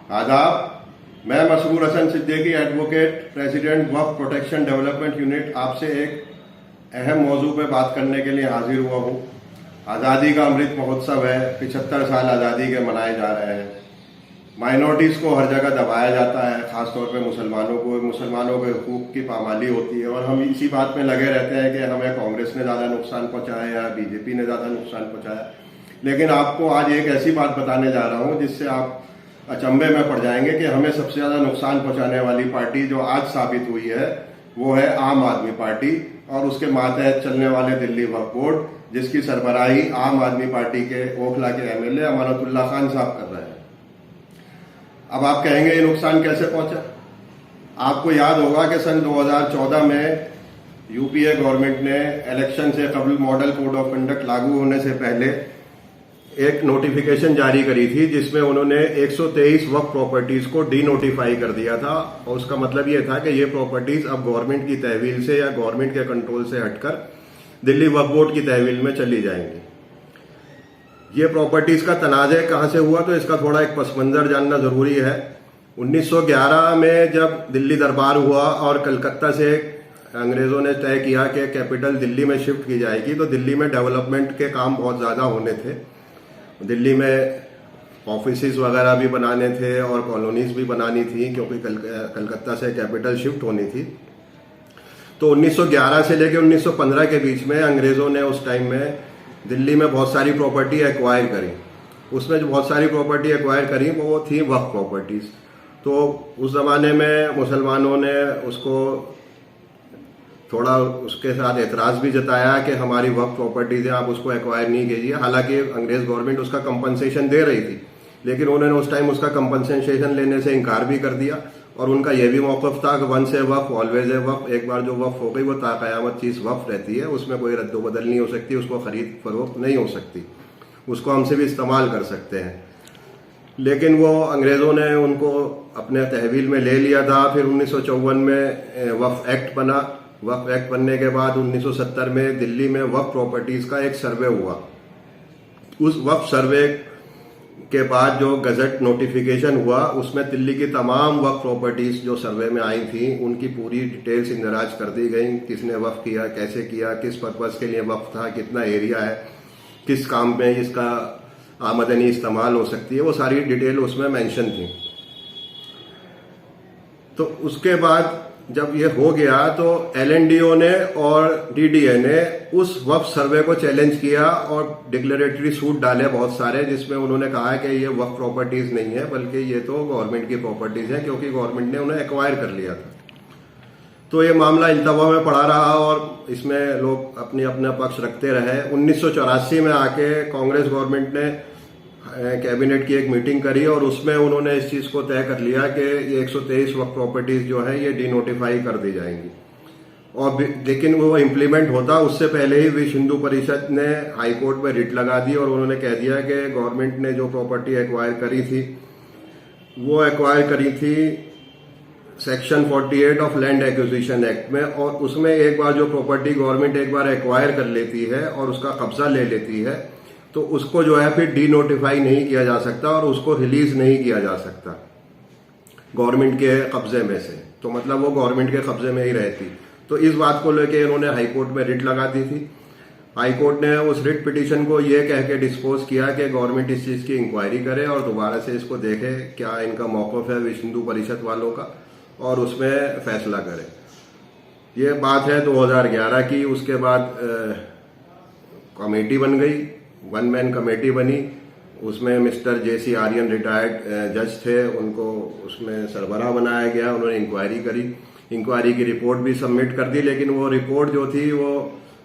आदाब। मैं Masroor Hasan Siddiqui advocate president वक्फ protection development unit आपसे एक अहम मौजू पर बात करने के लिए हाजिर हुआ हूँ। आज़ादी का अमृत महोत्सव है, 75 साल आज़ादी के मनाए जा रहे हैं। माइनॉरिटीज़ को हर जगह दबाया जाता है, ख़ासतौर पे मुसलमानों के हुकूक की पामाली होती है और हम इसी बात में लगे रहते हैं कि हमें कांग्रेस ने ज़्यादा नुकसान पहुँचाया या बीजेपी ने ज़्यादा नुकसान पहुँचाया। लेकिन आपको आज एक ऐसी बात बताने जा रहा हूँ जिससे आप अचंभे में पड़ जाएंगे कि हमें सबसे ज़्यादा नुकसान पहुँचाने वाली पार्टी जो आज साबित हुई है वो है आम आदमी पार्टी और उसके मातहत चलने वाले दिल्ली वक्फ बोर्ड, जिसकी सरबराही आम आदमी पार्टी के ओखला के एमएलए अमानतुल्लाह खान साहब कर रहे हैं। अब आप कहेंगे ये नुकसान कैसे पहुंचा? आपको याद होगा कि सन 2014 में यूपीए गवर्नमेंट ने इलेक्शन से कबल मॉडल कोड ऑफ कंडक्ट लागू होने से पहले एक नोटिफिकेशन जारी करी थी जिसमें उन्होंने 123 वक्फ प्रॉपर्टीज को डी नोटिफाई कर दिया था और उसका मतलब ये था कि ये प्रॉपर्टीज अब गवर्नमेंट की तहवील से या गवर्नमेंट के कंट्रोल से हटकर दिल्ली वक्फ बोर्ड की तहवील में चली जाएंगी। ये प्रॉपर्टीज का तनाज़े कहां से हुआ, तो इसका थोड़ा एक पस मंजर जानना जरूरी है। 1911 में जब दिल्ली दरबार हुआ और कलकत्ता से अंग्रेजों ने तय किया कि कैपिटल दिल्ली में शिफ्ट की जाएगी, तो दिल्ली में डेवलपमेंट के काम बहुत ज़्यादा होने थे। दिल्ली में ऑफिसेज वगैरह भी बनाने थे और कॉलोनीज भी बनानी थी क्योंकि कलकत्ता से कैपिटल शिफ्ट होनी थी। तो 1911 से लेकर 1915 के बीच में अंग्रेजों ने उस टाइम में दिल्ली में बहुत सारी प्रॉपर्टी एक्वायर करी। उसमें जो बहुत सारी प्रॉपर्टी एक्वायर करी वो थी वक्फ प्रॉपर्टीज। तो उस जमाने में मुसलमानों ने उसको थोड़ा उसके साथ एतराज भी जताया कि हमारी वक्फ प्रॉपर्टीज है, आप उसको एक्वायर नहीं कीजिए। हालांकि अंग्रेज गवर्नमेंट उसका कंपनसेशन दे रही थी, लेकिन उन्होंने उस टाइम उसका कंपनसेशन लेने से इनकार भी कर दिया और उनका यह भी मौकफ था कि once a Waqf always a वक्फ। एक बार जो वक्फ हो गई वो ताक़यामत चीज़ वक्फ रहती है, उसमें कोई रद्दो बदल नहीं हो सकती, उसको खरीद फरोख्त नहीं हो सकती, उसको हमसे भी इस्तेमाल कर सकते हैं। लेकिन वो अंग्रेज़ों ने उनको अपने तहवील में ले लिया था। फिर 1954 में वक्फ एक्ट बना। वक्फ एक्ट बनने के बाद 1970 में दिल्ली में वक्फ प्रॉपर्टीज का एक सर्वे हुआ। उस वक्फ सर्वे के बाद जो गजट नोटिफिकेशन हुआ उसमें दिल्ली की तमाम वक्फ प्रॉपर्टीज जो सर्वे में आई थी उनकी पूरी डिटेल्स इंदराज कर दी गई। किसने वक्फ किया, कैसे किया, किस पर्पज के लिए वक्फ था, कितना एरिया है, किस काम में इसका आमदनी इस्तेमाल हो सकती है, वो सारी डिटेल उसमें मेंशन थी। तो उसके बाद जब ये हो गया तो LNDO ने और DDA ने उस वक्फ सर्वे को चैलेंज किया और डिक्लेरेटरी सूट डाले बहुत सारे, जिसमें उन्होंने कहा कि ये वक्फ प्रॉपर्टीज नहीं है बल्कि ये तो गवर्नमेंट की प्रॉपर्टीज है क्योंकि गवर्नमेंट ने उन्हें एक्वायर कर लिया था। तो ये मामला इल्तवा में पड़ा रहा और इसमें लोग अपना पक्ष रखते रहे। 1984 में आके कांग्रेस गवर्नमेंट ने कैबिनेट की एक मीटिंग करी और उसमें उन्होंने इस चीज़ को तय कर लिया कि ये 123 वक्फ प्रॉपर्टीज जो है ये डिनोटिफाई कर दी जाएंगी। और लेकिन वो इम्प्लीमेंट होता उससे पहले ही विश्व हिंदू परिषद ने हाई कोर्ट में रिट लगा दी और उन्होंने कह दिया कि गवर्नमेंट ने जो प्रॉपर्टी एक्वायर करी थी वो एक्वायर करी थी section 48 of land acquisition act में, और उसमें एक बार जो प्रॉपर्टी गवर्नमेंट एक बार एक्वायर कर लेती है और उसका कब्जा ले लेती है तो उसको जो है फिर डी नोटिफाई नहीं किया जा सकता और उसको रिलीज नहीं किया जा सकता गवर्नमेंट के कब्जे में से। तो मतलब वो गवर्नमेंट के कब्जे में ही रहती। तो इस बात को लेकर इन्होंने हाई कोर्ट में रिट लगा दी थी। हाई कोर्ट ने उस रिट पिटीशन को ये कह के डिस्पोज किया कि गवर्नमेंट इस चीज़ की इंक्वायरी करे और दोबारा से इसको देखे क्या इनका मौक़िफ़ है विश्व हिंदू परिषद वालों का और उसमें फैसला करे। ये बात है 2011 की। उसके बाद कमेटी बन गई, 1 मैन कमेटी बनी। उसमें मिस्टर JC आर्यन रिटायर्ड जज थे, उनको उसमें सरबराह बनाया गया। उन्होंने इंक्वायरी करी, इंक्वायरी की रिपोर्ट भी सबमिट कर दी, लेकिन वो रिपोर्ट जो थी वो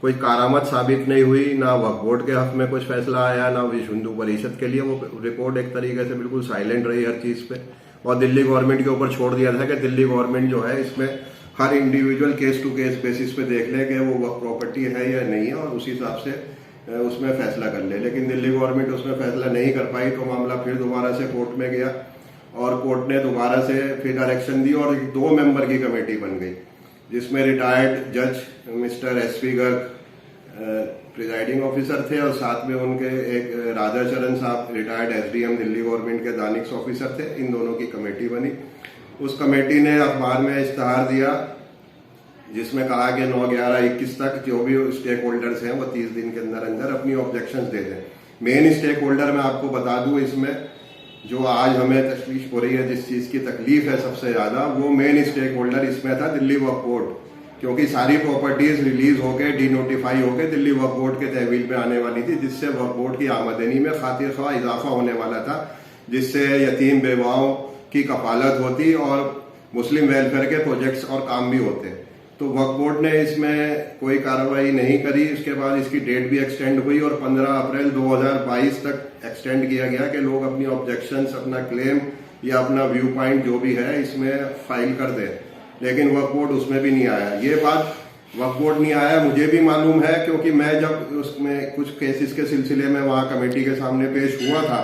कोई कारामद साबित नहीं हुई। ना वक्फ बोर्ड के हक में कुछ फैसला आया, ना विश्व हिंदू परिषद के लिए। वो रिपोर्ट एक तरीके से बिल्कुल साइलेंट रही हर चीज़ पे और दिल्ली गवर्नमेंट के ऊपर छोड़ दिया था कि दिल्ली गवर्नमेंट जो है इसमें हर individual case to case basis पे देख ले कि वो वक्फ प्रॉपर्टी है या नहीं है और उसी हिसाब से उसमें फैसला कर ले। लेकिन दिल्ली गवर्नमेंट उसमें फैसला नहीं कर पाई तो मामला फिर दोबारा से कोर्ट में गया और कोर्ट ने दोबारा से फिर डायरेक्शन दी और 2 मेंबर की कमेटी बन गई जिसमें रिटायर्ड जज mister SP Garg presiding officer थे और साथ में उनके एक राधाचरण साहब रिटायर्ड एसडीएम दिल्ली गवर्नमेंट के दानिश ऑफिसर थे। इन दोनों की कमेटी बनी। उस कमेटी ने अखबार में इश्तहार दिया जिसमें कहा कि 9/11/21 तक जो भी स्टेक होल्डर्स हैं वो 30 दिन के अंदर अंदर अपनी ऑब्जेक्शंस दे दें। मेन स्टेक होल्डर मैं आपको बता दूं इसमें जो आज हमें तशवीश हो रही है, जिस चीज की तकलीफ है सबसे ज्यादा, वो मेन स्टेक होल्डर इसमें था दिल्ली वक्फ बोर्ड, क्योंकि सारी प्रॉपर्टीज रिलीज होके डीनोटिफाई होके दिल्ली वक्फ बोर्ड के तहवील में आने वाली थी, जिससे वक्फ बोर्ड की आमदनी में खातिर ख्वाह इजाफा होने वाला था, जिससे यतीम बेवाओं की कफालत होती और मुस्लिम वेलफेयर के प्रोजेक्ट्स और काम भी होते। तो वक्फ बोर्ड ने इसमें कोई कार्रवाई नहीं करी। उसके बाद इसकी डेट भी एक्सटेंड हुई और 15 अप्रैल 2022 तक एक्सटेंड किया गया कि लोग अपनी ऑब्जेक्शंस, अपना क्लेम या अपना व्यू पॉइंट जो भी है इसमें फाइल कर दें। लेकिन वक्फ बोर्ड उसमें भी नहीं आया। ये बात वक्फ बोर्ड नहीं आया मुझे भी मालूम है, क्योंकि मैं जब उसमें कुछ केसेस के सिलसिले में वहां कमेटी के सामने पेश हुआ था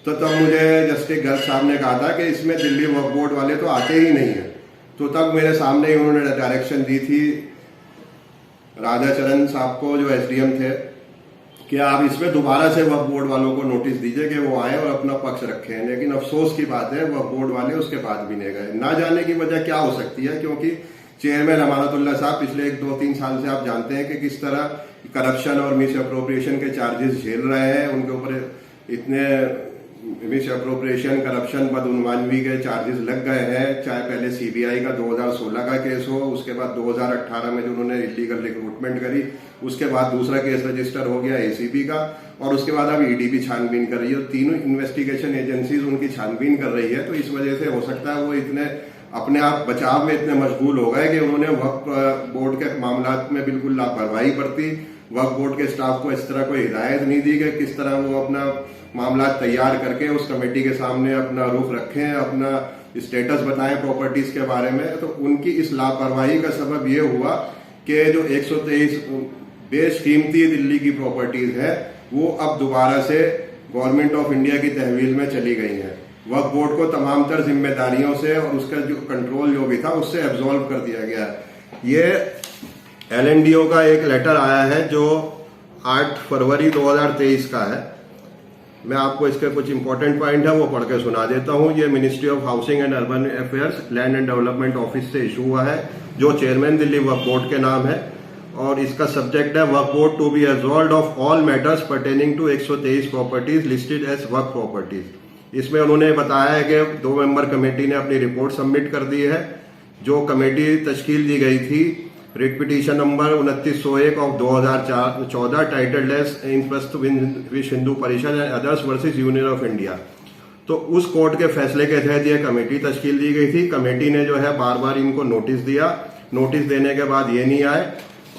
तो तब मुझे जस्टिस गर्ग साहब ने कहा था कि इसमें दिल्ली वक्फ बोर्ड वाले तो आते ही नहीं है। तो तब मेरे सामने ही उन्होंने डायरेक्शन दी थी राधाचरण साहब को जो एसडीएम थे कि आप इसमें दोबारा से वक्फ बोर्ड वालों को नोटिस दीजिए कि वो आए और अपना पक्ष रखें। लेकिन अफसोस की बात है वक्फ बोर्ड वाले उसके बाद भी नहीं गए। ना जाने की वजह क्या हो सकती है, क्योंकि चेयरमैन अमानतुल्लाह साहब पिछले 1-2-3 साल से आप जानते हैं कि किस तरह करप्शन और मिस अप्रोप्रिएशन के चार्जेस झेल रहे हैं। उनके ऊपर इतने मिस अप्रोप्रिएशन, करप्शन, बदउनवानवी के चार्जेस लग गए हैं। चाहे पहले सीबीआई का 2016 का केस हो, उसके बाद 2018 में जो उन्होंने इलीगल रिक्रूटमेंट करी, उसके बाद दूसरा केस रजिस्टर हो गया एसीबी का, और उसके बाद अब ईडी भी छानबीन कर रही है। तीनों इन्वेस्टिगेशन एजेंसीज उनकी छानबीन कर रही है। तो इस वजह से हो सकता है वो इतने अपने आप बचाव में इतने मशगूल हो गए कि उन्होंने वक्फ बोर्ड के मामला में बिल्कुल लापरवाही बरती। वक्फ बोर्ड के स्टाफ को इस तरह कोई हिदायत नहीं दी कि किस तरह वो अपना मामला तैयार करके उस कमेटी के सामने अपना रुख रखें, अपना स्टेटस बताएं प्रॉपर्टीज के बारे में। तो उनकी इस लापरवाही का सबब ये हुआ कि जो 123 बेशकीमती दिल्ली की प्रॉपर्टीज है वो अब दोबारा से गवर्नमेंट ऑफ इंडिया की तहवील में चली गई हैं। वक्फ बोर्ड को तमाम तर जिम्मेदारियों से और उसका जो कंट्रोल जो भी था उससे एब्जॉल्व कर दिया गया। ये LNDO का एक लेटर आया है जो 8 फरवरी 2023 का है। मैं आपको इसके कुछ इंपॉर्टेंट पॉइंट है वो पढ़ के सुना देता हूँ। ये ministry of housing and urban affairs, land and development office से इशू हुआ है, जो चेयरमैन दिल्ली वक्फ बोर्ड के नाम है, और इसका सब्जेक्ट है Waqf board to be absolved of all matters pertaining to 123 properties listed as Waqf properties. इसमें उन्होंने बताया है कि 2 मेंबर कमेटी ने अपनी रिपोर्ट सबमिट कर दी है। जो कमेटी तश्कील दी गई थी writ petition number 2901 of 2014 titled as interest Vishva Hindu Parishad and others versus Union of India. तो उस कोर्ट के फैसले के तहत यह कमेटी तश्कील दी गई थी। कमेटी ने जो है बार बार इनको नोटिस दिया। नोटिस देने के बाद ये नहीं आए,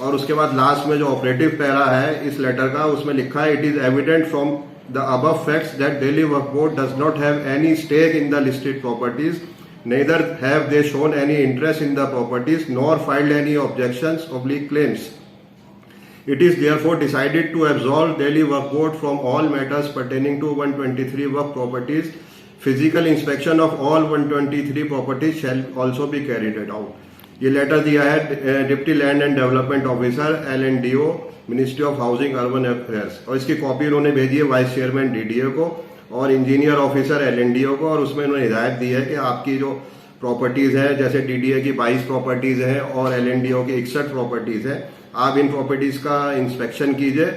और उसके बाद लास्ट में जो ऑपरेटिव पैरा है इस लेटर का उसमें लिखा है, it is evident from the above facts that Delhi Waqf Board does not have any stake in the listed properties, neither have they shown any interest in the properties nor filed any objections or claims. It is therefore decided to absolve Delhi Waqf Board from all matters pertaining to 123 Waqf properties. Physical inspection of all 123 properties shall also be carried out. ये letter दिया है deputy land and development officer LNDO, ministry of housing urban affairs, और इसकी copy उन्होंने भेजी है vice chairman DDA को और इंजीनियर ऑफिसर LNDO को, और उसमें उन्होंने हिदायत दी है कि आपकी जो प्रॉपर्टीज है, जैसे DDA की 22 प्रॉपर्टीज हैं और LNDO की 61 प्रॉपर्टीज है, आप इन प्रॉपर्टीज का इंस्पेक्शन कीजिए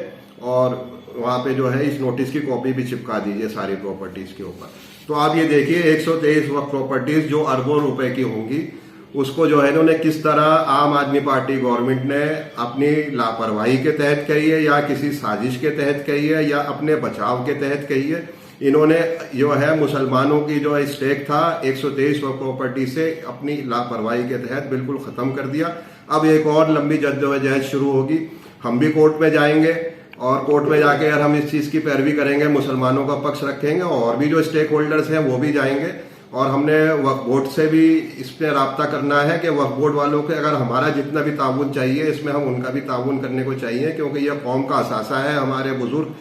और वहां पे जो है इस नोटिस की कॉपी भी चिपका दीजिए सारी प्रॉपर्टीज के ऊपर। तो आप ये देखिए 123 वक्फ प्रॉपर्टीज जो अरबों रुपए की होंगी, उसको जो है इन्होंने किस तरह आम आदमी पार्टी गवर्नमेंट ने अपनी लापरवाही के तहत कही है या किसी साजिश के तहत कही है या अपने बचाव के तहत कही है। इन्होंने जो है मुसलमानों की जो स्टेक था 123 प्रॉपर्टी से अपनी लापरवाही के तहत बिल्कुल खत्म कर दिया। अब एक और लंबी जद्दोजहद शुरू होगी। हम भी कोर्ट में जाएंगे और कोर्ट में जाके अगर हम इस चीज की पैरवी करेंगे, मुसलमानों का पक्ष रखेंगे, और भी जो स्टेक होल्डर्स हैं वो भी जाएंगे। और हमने वक्फ बोर्ड से भी इस पर रब्ता करना है कि वक्फ बोर्ड वालों के अगर हमारा जितना भी ताउन चाहिए इसमें हम उनका भी ताउन करने को चाहिए, क्योंकि यह कौम का असासा है। हमारे बुजुर्ग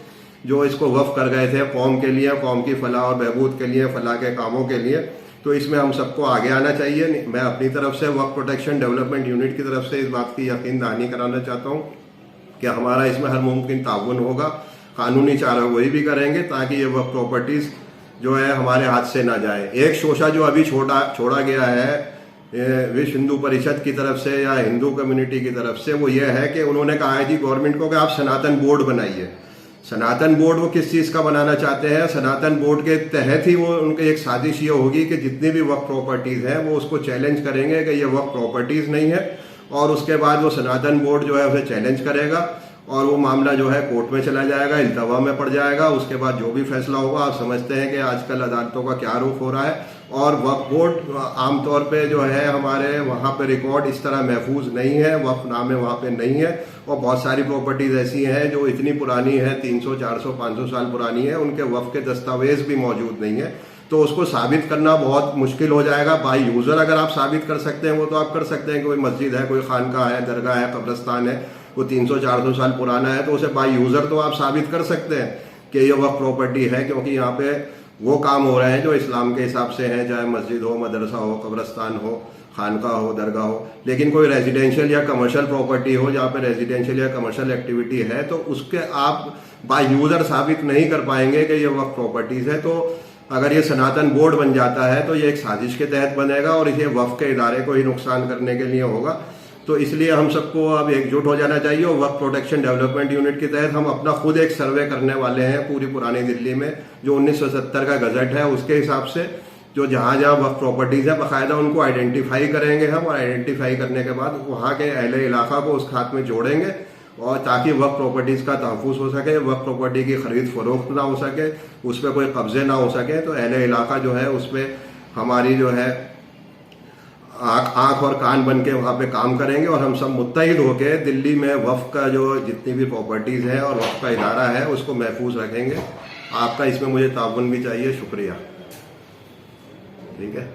जो इसको वक्फ कर गए थे कौम के लिए, कौम की फलाह और बहबूद के लिए, फलाह के कामों के लिए, तो इसमें हम सबको आगे आना चाहिए। मैं अपनी तरफ से वक्फ प्रोटेक्शन डेवलपमेंट यूनिट की तरफ से इस बात की यकीन दहानी कराना चाहता हूँ कि हमारा इसमें हर मुमकिन ताउन होगा, कानूनी चारागोही भी करेंगे ताकि ये वक्फ प्रॉपर्टीज जो है हमारे हाथ से ना जाए। एक शोषा जो अभी छोड़ा गया है विश्व हिंदू परिषद की तरफ से या हिंदू कम्युनिटी की तरफ से, वो ये है कि उन्होंने कहा है जी गवर्नमेंट को कि आप सनातन बोर्ड बनाइए। सनातन बोर्ड वो किस चीज़ का बनाना चाहते हैं? सनातन बोर्ड के तहत ही वो उनकी एक साजिश ये होगी कि जितनी भी वक्फ प्रॉपर्टीज़ हैं वो उसको चैलेंज करेंगे कि ये वक्फ प्रॉपर्टीज़ नहीं है, और उसके बाद वो सनातन बोर्ड जो है उसे चैलेंज करेगा और वो मामला जो है कोर्ट में चला जाएगा, इल्तवा में पड़ जाएगा। उसके बाद जो भी फैसला होगा, आप समझते हैं कि आजकल अदालतों का क्या रुख हो रहा है। और वक्फ बोर्ड आमतौर पे जो है हमारे वहाँ पे रिकॉर्ड इस तरह महफूज नहीं है, वक्फनामे वहाँ पे नहीं है, और बहुत सारी प्रॉपर्टीज ऐसी हैं जो इतनी पुरानी है, 300, 400, 500 साल पुरानी है, उनके वक्फ के दस्तावेज भी मौजूद नहीं है। तो उसको साबित करना बहुत मुश्किल हो जाएगा। बाई यूजर अगर आप साबित कर सकते हैं वो तो आप कर सकते हैं कि कोई मस्जिद है, कोई खानका है, दरगाह है, कब्रस्तान है, वो 300-400 साल पुराना है, तो उसे बाई यूजर तो आप साबित कर सकते हैं कि ये वक्फ प्रॉपर्टी है, क्योंकि यहाँ पे वो काम हो रहे हैं जो इस्लाम के हिसाब से हैं, चाहे मस्जिद हो, मदरसा हो, कब्रस्तान हो, खानका हो, दरगाह हो। लेकिन कोई रेजिडेंशियल या कमर्शियल प्रॉपर्टी हो जहाँ पे रेजिडेंशियल या कमर्शियल एक्टिविटी है, तो उसके आप बाई यूजर साबित नहीं कर पाएंगे कि ये वक्फ प्रॉपर्टीज है। तो अगर ये सनातन बोर्ड बन जाता है तो ये एक साजिश के तहत बनेगा और इसे वक्फ के इदारे को ही नुकसान करने के लिए होगा। तो इसलिए हम सबको अब एकजुट हो जाना चाहिए। और वक्फ प्रोटेक्शन डेवलपमेंट यूनिट के तहत हम अपना खुद एक सर्वे करने वाले हैं पूरी पुरानी दिल्ली में, जो 1970 का गजट है उसके हिसाब से, जो जहाँ जहाँ वक्फ प्रॉपर्टीज है बाकायदा उनको आइडेंटिफाई करेंगे हम, और आइडेंटिफाई करने के बाद वहाँ के अहले इलाका को उस खाते में जोड़ेंगे, और ताकि वक्फ प्रॉपर्टीज का तहफ़्फ़ुज़ हो सके, वक्फ प्रॉपर्टी की खरीद फरोख्त ना हो सके, उस पर कोई कब्जे ना हो सके। तो अहले इलाका जो है उस पर हमारी जो है आँख और कान बन के वहाँ पे काम करेंगे, और हम सब मुत्तहिद होके दिल्ली में वक्फ का जो जितनी भी प्रॉपर्टीज़ है और वक्फ का इदारा है उसको महफूज रखेंगे। आपका इसमें मुझे ताउन भी चाहिए। शुक्रिया। ठीक है।